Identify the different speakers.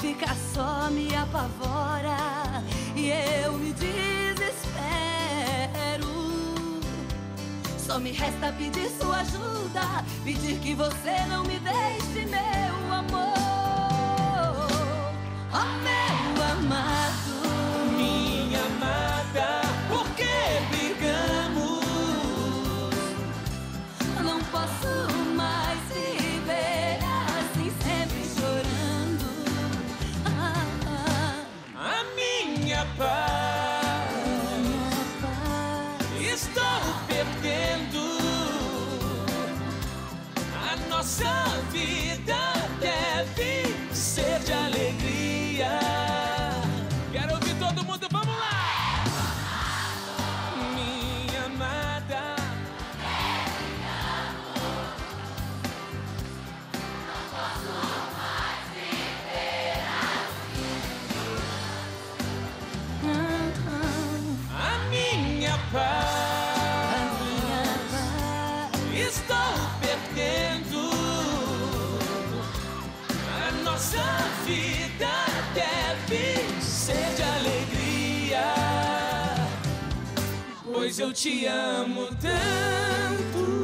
Speaker 1: ficar só me apavora e eu me desespero. Só me resta pedir sua ajuda, pedir que você não me deixe, meu amor. Oh, meu amado,
Speaker 2: minha amada, por que brigamos?
Speaker 1: Não posso mais viver assim, sempre chorando.
Speaker 2: A minha paz estou perdendo. A nossa vida deve ser de alegria. Quero ouvir todo mundo, vamos lá! Minha amada,
Speaker 3: não posso mais viver
Speaker 2: a minha paz, estou perdendo. A nossa vida deve ser de alegria, pois eu te amo tanto.